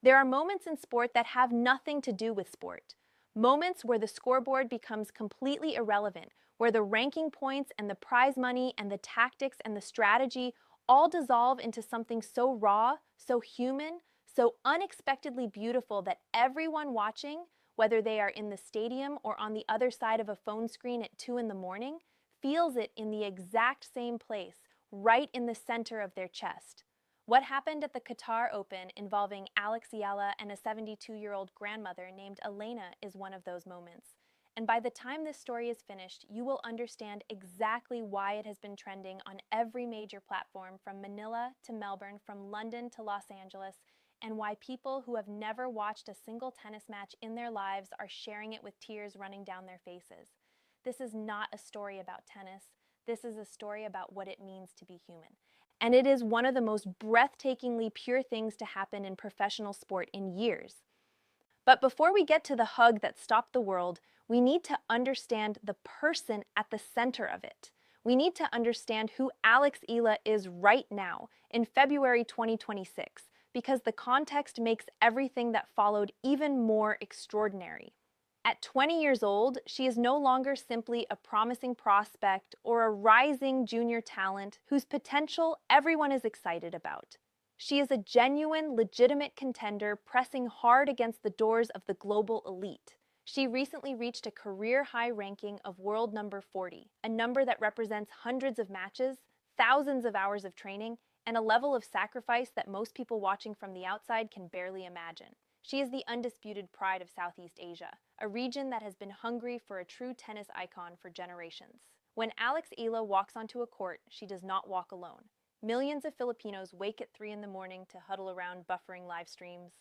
There are moments in sport that have nothing to do with sport. Moments where the scoreboard becomes completely irrelevant, where the ranking points and the prize money and the tactics and the strategy all dissolve into something so raw, so human, so unexpectedly beautiful that everyone watching, whether they are in the stadium or on the other side of a phone screen at 2 in the morning, feels it in the exact same place, right in the center of their chest. What happened at the Qatar Open involving Eala and a 72-year-old grandmother named Elena is one of those moments. And by the time this story is finished, you will understand exactly why it has been trending on every major platform from Manila to Melbourne, from London to Los Angeles, and why people who have never watched a single tennis match in their lives are sharing it with tears running down their faces. This is not a story about tennis. This is a story about what it means to be human. And it is one of the most breathtakingly pure things to happen in professional sport in years. But before we get to the hug that stopped the world, we need to understand the person at the center of it. We need to understand who Eala is right now, in February 2026, because the context makes everything that followed even more extraordinary. At 20 years old, she is no longer simply a promising prospect or a rising junior talent whose potential everyone is excited about. She is a genuine, legitimate contender pressing hard against the doors of the global elite. She recently reached a career-high ranking of world number 40, a number that represents hundreds of matches, thousands of hours of training, and a level of sacrifice that most people watching from the outside can barely imagine. She is the undisputed pride of Southeast Asia, a region that has been hungry for a true tennis icon for generations. When Eala walks onto a court, she does not walk alone. Millions of Filipinos wake at 3 in the morning to huddle around buffering live streams.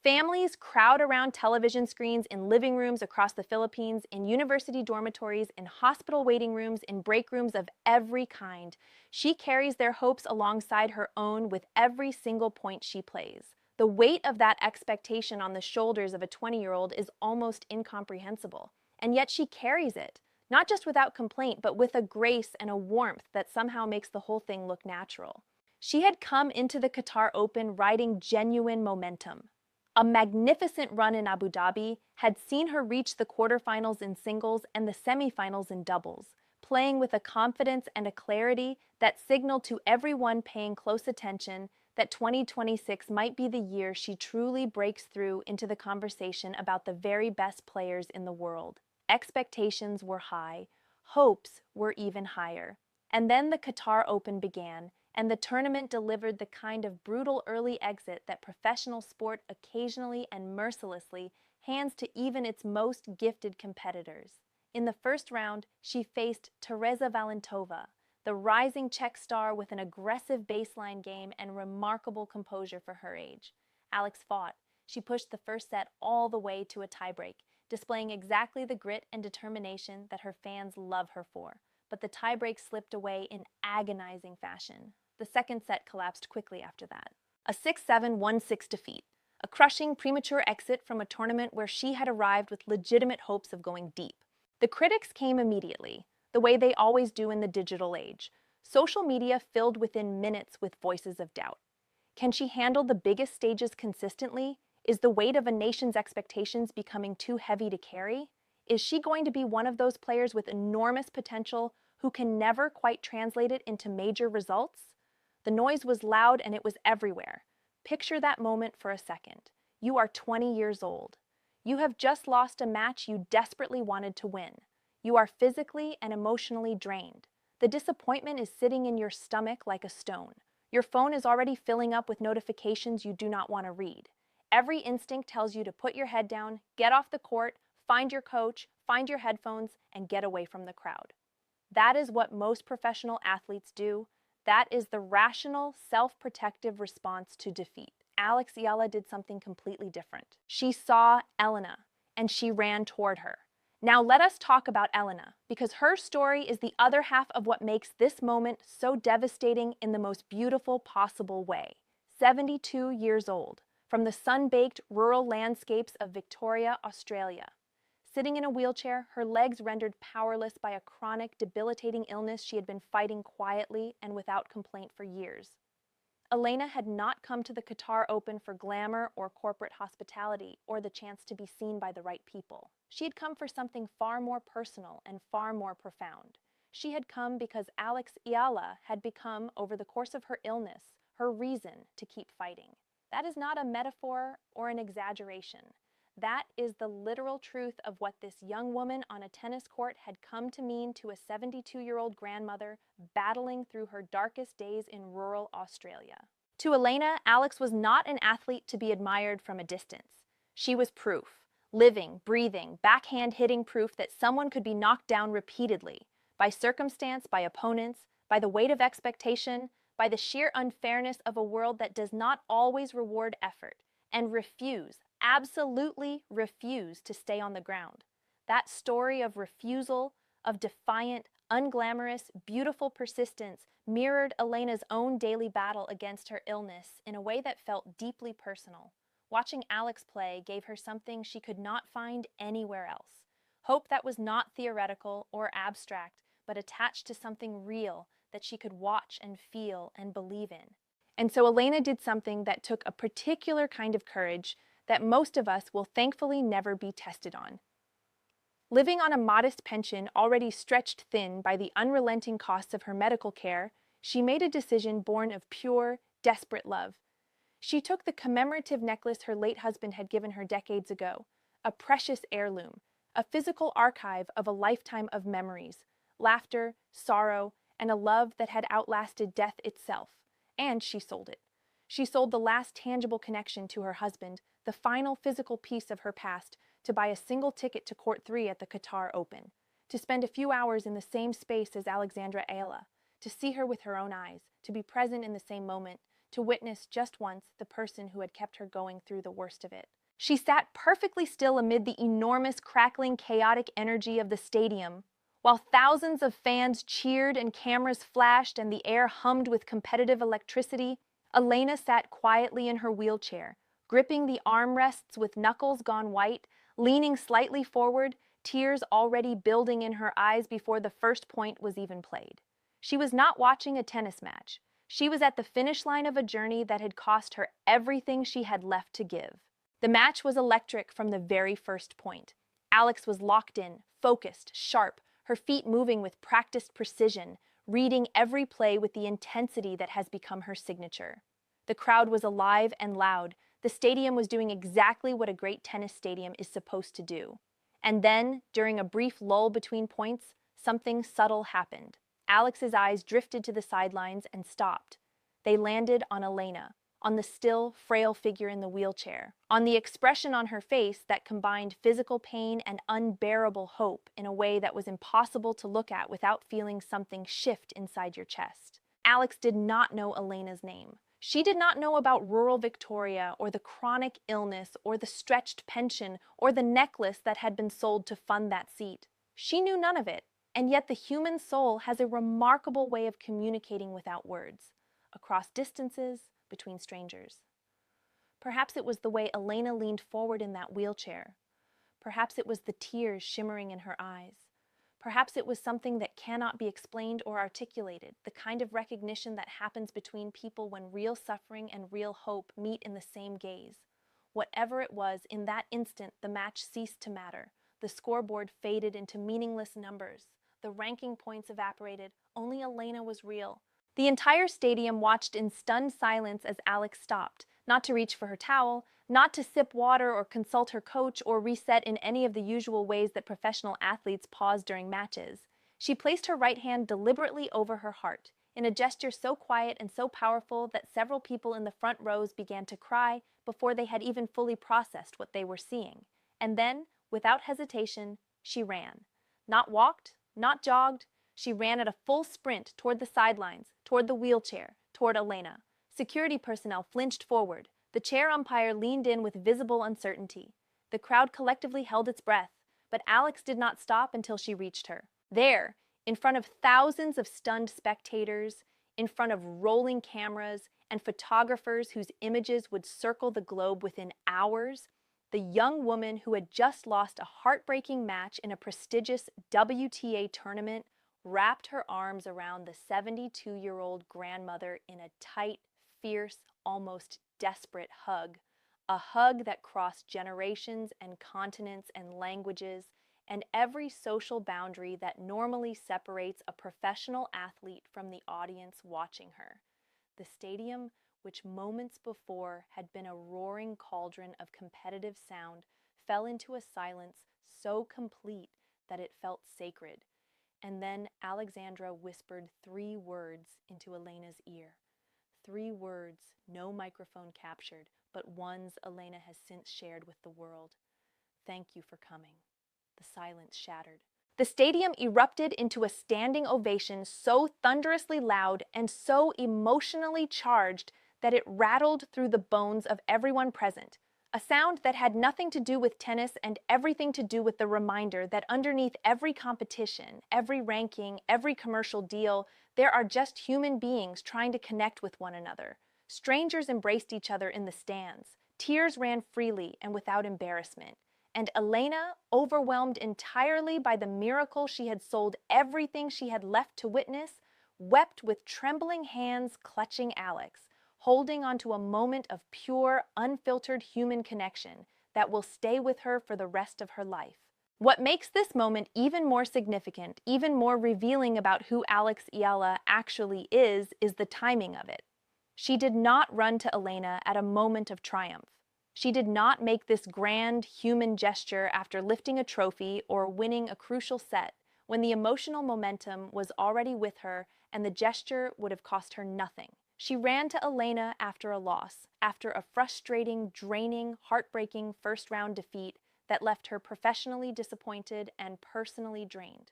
Families crowd around television screens in living rooms across the Philippines, in university dormitories, in hospital waiting rooms, in break rooms of every kind. She carries their hopes alongside her own with every single point she plays. The weight of that expectation on the shoulders of a 20-year-old is almost incomprehensible. And yet she carries it, not just without complaint, but with a grace and a warmth that somehow makes the whole thing look natural. She had come into the Qatar Open riding genuine momentum. A magnificent run in Abu Dhabi had seen her reach the quarterfinals in singles and the semifinals in doubles, playing with a confidence and a clarity that signaled to everyone paying close attention that 2026 might be the year she truly breaks through into the conversation about the very best players in the world. Expectations were high, hopes were even higher. And then the Qatar Open began, and the tournament delivered the kind of brutal early exit that professional sport occasionally and mercilessly hands to even its most gifted competitors. In the first round, she faced Teresa Valentova, the rising Czech star with an aggressive baseline game and remarkable composure for her age. Alex fought. She pushed the first set all the way to a tiebreak, displaying exactly the grit and determination that her fans love her for. But the tiebreak slipped away in agonizing fashion. The second set collapsed quickly after that. A 6-7, 1-6 defeat. A crushing premature exit from a tournament where she had arrived with legitimate hopes of going deep. The critics came immediately, the way they always do in the digital age. Social media filled within minutes with voices of doubt. Can she handle the biggest stages consistently? Is the weight of a nation's expectations becoming too heavy to carry? Is she going to be one of those players with enormous potential who can never quite translate it into major results? The noise was loud and it was everywhere. Picture that moment for a second. You are 20 years old. You have just lost a match you desperately wanted to win. You are physically and emotionally drained. The disappointment is sitting in your stomach like a stone. Your phone is already filling up with notifications you do not want to read. Every instinct tells you to put your head down, get off the court, find your coach, find your headphones, and get away from the crowd. That is what most professional athletes do. That is the rational, self-protective response to defeat. Eala did something completely different. She saw Elena, and she ran toward her. Now let us talk about Elena, because her story is the other half of what makes this moment so devastating in the most beautiful possible way. 72 years old, from the sun-baked rural landscapes of Victoria, Australia. Sitting in a wheelchair, her legs rendered powerless by a chronic, debilitating illness she had been fighting quietly and without complaint for years. Eala had not come to the Qatar Open for glamour or corporate hospitality or the chance to be seen by the right people. She had come for something far more personal and far more profound. She had come because Eala had become, over the course of her illness, her reason to keep fighting. That is not a metaphor or an exaggeration. That is the literal truth of what this young woman on a tennis court had come to mean to a 72-year-old grandmother battling through her darkest days in rural Australia. To Eala, Alex was not an athlete to be admired from a distance. She was proof, living, breathing, backhand-hitting proof that someone could be knocked down repeatedly, by circumstance, by opponents, by the weight of expectation, by the sheer unfairness of a world that does not always reward effort, and absolutely refuse to stay on the ground. That story of refusal, of defiant, unglamorous, beautiful persistence mirrored Elena's own daily battle against her illness in a way that felt deeply personal. Watching Alex play gave her something she could not find anywhere else. Hope that was not theoretical or abstract, but attached to something real that she could watch and feel and believe in. And so Eala did something that took a particular kind of courage that most of us will thankfully never be tested on. Living on a modest pension already stretched thin by the unrelenting costs of her medical care, she made a decision born of pure, desperate love. She took the commemorative necklace her late husband had given her decades ago, a precious heirloom, a physical archive of a lifetime of memories, laughter, sorrow, and a love that had outlasted death itself, and she sold it. She sold the last tangible connection to her husband, the final physical piece of her past, to buy a single ticket to Court 3 at the Qatar Open, to spend a few hours in the same space as Alexandra Eala, to see her with her own eyes, to be present in the same moment, to witness just once the person who had kept her going through the worst of it. She sat perfectly still amid the enormous, crackling, chaotic energy of the stadium, while thousands of fans cheered and cameras flashed and the air hummed with competitive electricity. Eala sat quietly in her wheelchair, gripping the armrests with knuckles gone white, leaning slightly forward, tears already building in her eyes before the first point was even played. She was not watching a tennis match. She was at the finish line of a journey that had cost her everything she had left to give. The match was electric from the very first point. Alex was locked in, focused, sharp, her feet moving with practiced precision, reading every play with the intensity that has become her signature. The crowd was alive and loud. The stadium was doing exactly what a great tennis stadium is supposed to do. And then, during a brief lull between points, something subtle happened. Alex's eyes drifted to the sidelines and stopped. They landed on Eala, on the still, frail figure in the wheelchair, on the expression on her face that combined physical pain and unbearable hope in a way that was impossible to look at without feeling something shift inside your chest. Alex did not know Elena's name. She did not know about rural Victoria or the chronic illness or the stretched pension or the necklace that had been sold to fund that seat. She knew none of it, and yet the human soul has a remarkable way of communicating without words, across distances, between strangers. Perhaps it was the way Eala leaned forward in that wheelchair. Perhaps it was the tears shimmering in her eyes. Perhaps it was something that cannot be explained or articulated, the kind of recognition that happens between people when real suffering and real hope meet in the same gaze. Whatever it was, in that instant the match ceased to matter. The scoreboard faded into meaningless numbers. The ranking points evaporated. Only Eala was real. The entire stadium watched in stunned silence as Alex stopped, not to reach for her towel, not to sip water or consult her coach or reset in any of the usual ways that professional athletes pause during matches. She placed her right hand deliberately over her heart, in a gesture so quiet and so powerful that several people in the front rows began to cry before they had even fully processed what they were seeing. And then, without hesitation, she ran. Not walked, not jogged. She ran at a full sprint toward the sidelines, toward the wheelchair, toward Eala. Security personnel flinched forward. The chair umpire leaned in with visible uncertainty. The crowd collectively held its breath, but Alex did not stop until she reached her. There, in front of thousands of stunned spectators, in front of rolling cameras and photographers whose images would circle the globe within hours, the young woman who had just lost a heartbreaking match in a prestigious WTA tournament wrapped her arms around the 72-year-old grandmother in a tight, fierce, almost desperate hug. A hug that crossed generations and continents and languages, and every social boundary that normally separates a professional athlete from the audience watching her. The stadium, which moments before had been a roaring cauldron of competitive sound, fell into a silence so complete that it felt sacred. And then Alexandra whispered 3 words into Elena's ear. 3 words no microphone captured, but ones Elena has since shared with the world. Thank you for coming. The silence shattered. The stadium erupted into a standing ovation so thunderously loud and so emotionally charged that it rattled through the bones of everyone present. A sound that had nothing to do with tennis and everything to do with the reminder that underneath every competition, every ranking, every commercial deal, there are just human beings trying to connect with one another. Strangers embraced each other in the stands. Tears ran freely and without embarrassment. And Elena, overwhelmed entirely by the miracle she had sold everything she had left to witness, wept with trembling hands clutching Alex, holding onto a moment of pure, unfiltered human connection that will stay with her for the rest of her life. What makes this moment even more significant, even more revealing about who Alex Eala actually is the timing of it. She did not run to Elena at a moment of triumph. She did not make this grand human gesture after lifting a trophy or winning a crucial set when the emotional momentum was already with her and the gesture would have cost her nothing. She ran to Elena after a loss, after a frustrating, draining, heartbreaking first-round defeat that left her professionally disappointed and personally drained.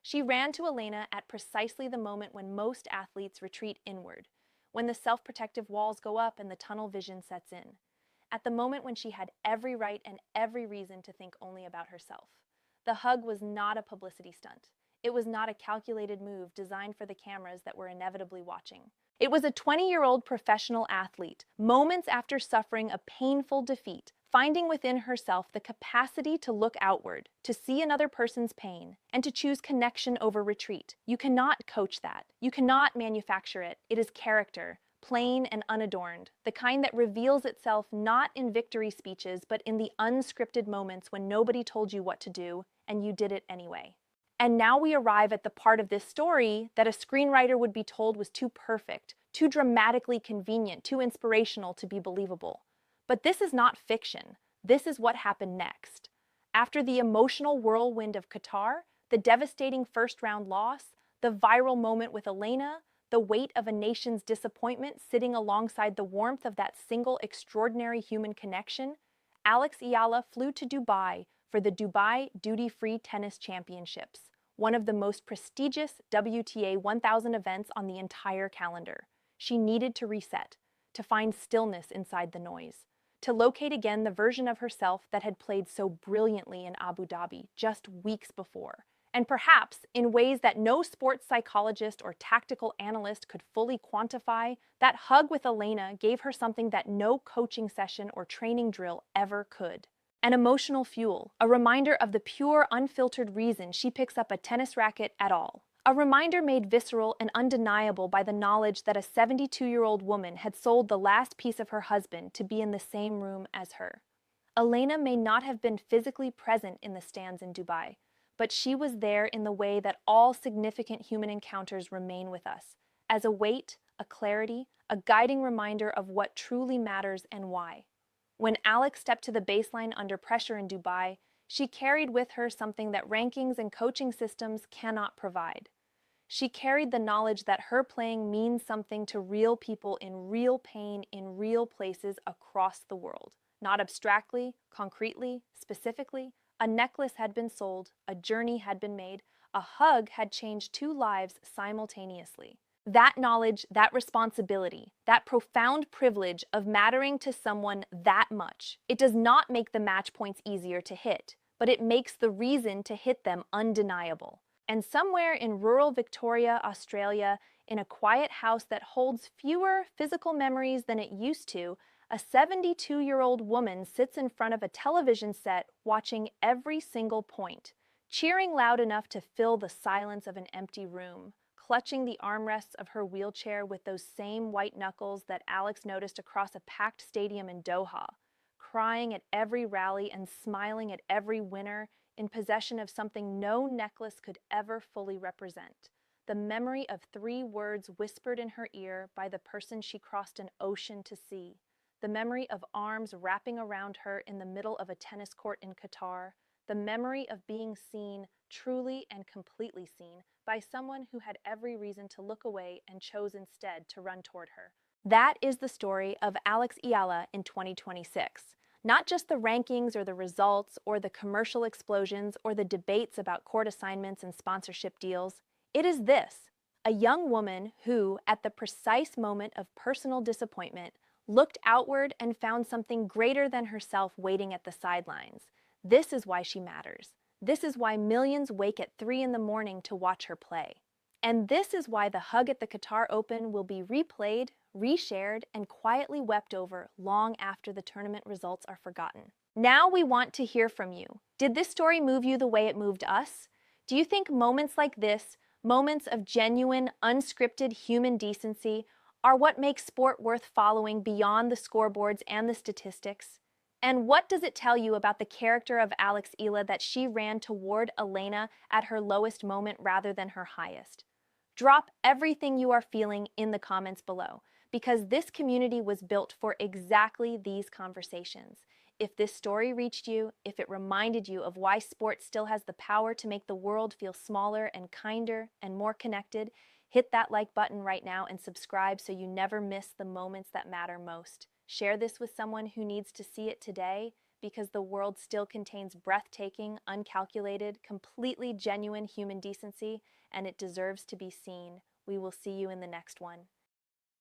She ran to Elena at precisely the moment when most athletes retreat inward, when the self-protective walls go up and the tunnel vision sets in. At the moment when she had every right and every reason to think only about herself. The hug was not a publicity stunt. It was not a calculated move designed for the cameras that were inevitably watching. It was a 20-year-old professional athlete, moments after suffering a painful defeat, finding within herself the capacity to look outward, to see another person's pain, and to choose connection over retreat. You cannot coach that. You cannot manufacture it. It is character. Plain and unadorned, the kind that reveals itself not in victory speeches, but in the unscripted moments when nobody told you what to do, and you did it anyway. And now we arrive at the part of this story that a screenwriter would be told was too perfect, too dramatically convenient, too inspirational to be believable. But this is not fiction. This is what happened next. After the emotional whirlwind of Qatar, the devastating first-round loss, the viral moment with Elena, the weight of a nation's disappointment sitting alongside the warmth of that single extraordinary human connection, Alex Eala flew to Dubai for the Dubai Duty-Free Tennis Championships, one of the most prestigious WTA 1000 events on the entire calendar. She needed to reset, to find stillness inside the noise, to locate again the version of herself that had played so brilliantly in Abu Dhabi just weeks before. And perhaps, in ways that no sports psychologist or tactical analyst could fully quantify, that hug with Elena gave her something that no coaching session or training drill ever could. An emotional fuel, a reminder of the pure, unfiltered reason she picks up a tennis racket at all. A reminder made visceral and undeniable by the knowledge that a 72-year-old woman had sold the last piece of her husband to be in the same room as her. Elena may not have been physically present in the stands in Dubai, but she was there in the way that all significant human encounters remain with us, as a weight, a clarity, a guiding reminder of what truly matters and why. When Alex stepped to the baseline under pressure in Dubai, she carried with her something that rankings and coaching systems cannot provide. She carried the knowledge that her playing means something to real people in real pain in real places across the world. Not abstractly, concretely, specifically. A necklace had been sold, a journey had been made, a hug had changed 2 lives simultaneously. That knowledge, that responsibility, that profound privilege of mattering to someone that much, it does not make the match points easier to hit, but it makes the reason to hit them undeniable. And somewhere in rural Victoria, Australia, in a quiet house that holds fewer physical memories than it used to, a 72-year-old woman sits in front of a television set watching every single point, cheering loud enough to fill the silence of an empty room, clutching the armrests of her wheelchair with those same white knuckles that Alex noticed across a packed stadium in Doha, crying at every rally and smiling at every winner, in possession of something no necklace could ever fully represent: the memory of 3 words whispered in her ear by the person she crossed an ocean to see, the memory of arms wrapping around her in the middle of a tennis court in Qatar, the memory of being seen, truly and completely seen, by someone who had every reason to look away and chose instead to run toward her. That is the story of Alex Eala in 2026. Not just the rankings or the results or the commercial explosions or the debates about court assignments and sponsorship deals. It is this: a young woman who, at the precise moment of personal disappointment, looked outward and found something greater than herself waiting at the sidelines. This is why she matters. This is why millions wake at 3 in the morning to watch her play. And this is why the hug at the Qatar Open will be replayed, reshared, and quietly wept over long after the tournament results are forgotten. Now we want to hear from you. Did this story move you the way it moved us? Do you think moments like this, moments of genuine, unscripted human decency, are what makes sport worth following beyond the scoreboards and the statistics? And what does it tell you about the character of Alex Eala that she ran toward Elena at her lowest moment rather than her highest? Drop everything you are feeling in the comments below, because this community was built for exactly these conversations. If this story reached you, if it reminded you of why sport still has the power to make the world feel smaller and kinder and more connected, hit that like button right now and subscribe so you never miss the moments that matter most. Share this with someone who needs to see it today, because the world still contains breathtaking, uncalculated, completely genuine human decency, and it deserves to be seen. We will see you in the next one.